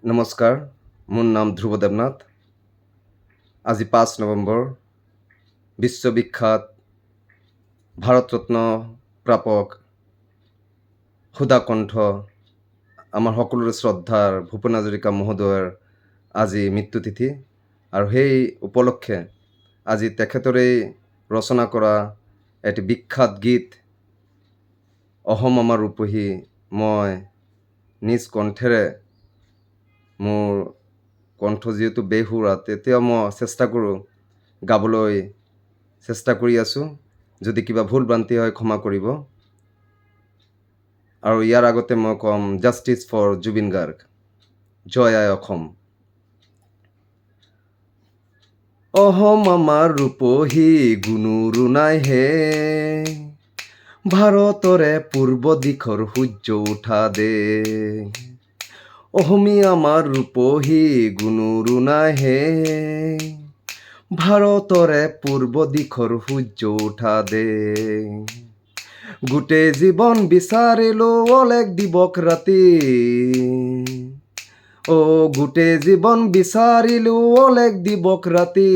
নমস্কাৰ, মোৰ নাম ধ্ৰুৱ দেৱনাথ। আজি ৫ নৱেম্বৰ বিশ্ববিখ্যাত ভাৰতৰত্ন প্ৰাপক সুধাকণ্ঠ আমাৰ সকলোৰে শ্ৰদ্ধাৰ ভূপেন হাজৰিকা মহোদয়ৰ আজি মৃত্যুতিথি আৰু সেই উপলক্ষে আজি তেখেতৰেই ৰচনা কৰা এটি বিখ্যাত গীত অহম আমাৰ ৰূপহী মই নিজ কণ্ঠেৰে মোৰ কণ্ঠ যিহেতু বেসুৰা তেতিয়াও মই চেষ্টা কৰোঁ গাবলৈ চেষ্টা কৰি আছোঁ। যদি কিবা ভুল ভ্ৰান্তি হয় ক্ষমা কৰিব। আৰু ইয়াৰ আগতে মই ক'ম জাষ্টিছ ফৰ জুবিন গাৰ্গ, জয় আই অসম। অহম আমাৰ ৰূপহী গুণৰো নাই হে, ভাৰতৰে পূৰ্ব দিশৰ সূৰ্য উঠা দে। অসমীয়া আমাৰ ৰূপহী গুণৰো নাই হে, ভাৰতৰে পূৰ্ব দিশৰ সূৰ্য উঠা দে। গোটেই জীৱন বিচাৰিলো অলেখ দিবস ৰাতি, গোটেই জীৱন বিচাৰিলো অলেখ দিবস ৰাতি।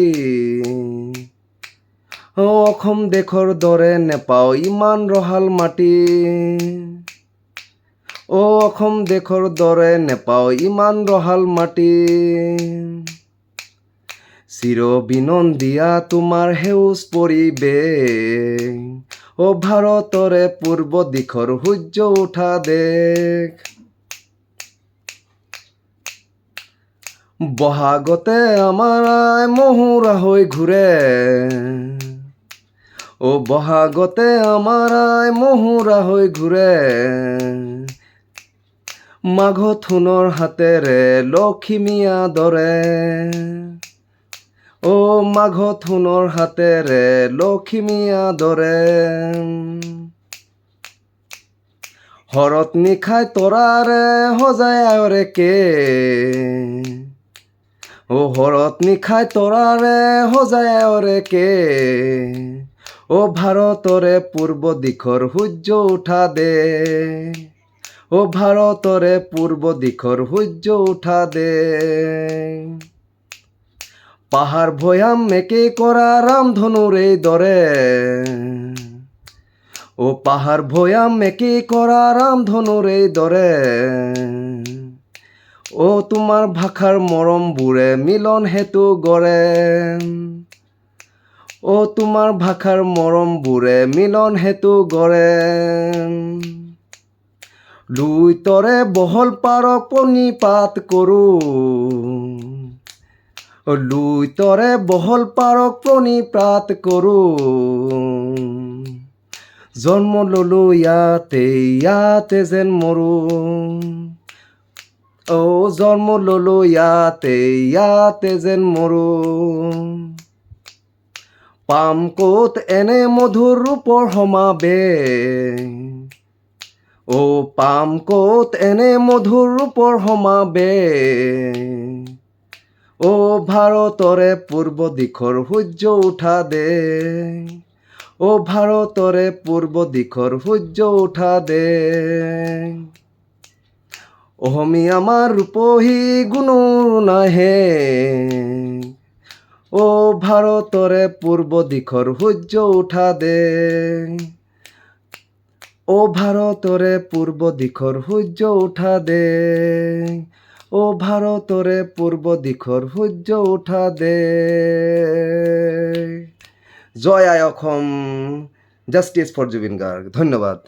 অসম দেশৰ দৰে নেপাওঁ ইমান ৰহাল মাটি, অসম দেশৰ দৰে নেপাওঁ ইমান ৰহাল মাটি। চিৰ বিনন্দীয়া তোমাৰ সেউজ পৰিৱেশ, ভাৰতৰে পূৰ্ব দিশৰ সূৰ্য উঠা দেশ। বহাগতে আমাৰ আই মহুৰা হৈ ঘূৰে, বহাগতে আমাৰ আই মহুৰা হৈ ঘূৰে। মাঘত সোণৰ হাতেৰে লখিমী আদৰে, মাঘত সোণৰ হাতেৰে লখিমী আদৰে। হৰত নিশাই তৰাৰে সজাই আয়ৰে কেশ, হৰত নিশাই তৰাৰে সজাই আয়ৰে কেশ। ভাৰতৰে পূৰ্ব দিশৰ সূৰ্য উঠা দে, ভাৰতৰে পূৰ্ব দিশৰ সূৰ্য উঠা দে। পাহাৰ ভৈয়াম একে কৰা ৰামধনুৰে দৰে, পাহাৰ ভৈয়াম একে কৰা ৰামধনুৰে দৰে। তোমাৰ ভাষাৰ মৰমবোৰে মিলন হেতু গঢ়ে, তোমাৰ ভাষাৰ মৰমবোৰে মিলন হেতু গঢ়ে। লুইতৰে বহল পাৰক প্ৰণিপাত কৰোঁ, লুইতৰে বহল পাৰক প্ৰণিপাত কৰোঁ। জন্ম ললো ইয়াতে যেন মৰোঁ, জন্ম ললো ইয়াতে যেন মৰোঁ। পাম ক'ত এনে মধুৰ ৰূপৰ সমাবেশ, পাম ক'ত এনে মধুৰ ৰূপৰ সমাবেশ। ভাৰতৰে পূৰ্ব দিশৰ সূৰ্য উঠা দে, ভাৰতৰে পূৰ্ব দিশৰ সূৰ্য উঠা দে। অসমীয়া আমাৰ ৰূপহী গুণৰো নাই হে, ভাৰতৰে পূৰ্ব দিশৰ সূৰ্য উঠা দে। ভাৰতৰে পূৰ্ব দিশৰ সূৰ্য উঠা দে, ভাৰতৰে পূৰ্ব দিশৰ সূৰ্য উঠা দে। জয় আই অসম, জাষ্টিছ ফৰ জুবিন গাৰ্গ। ধন্যবাদ।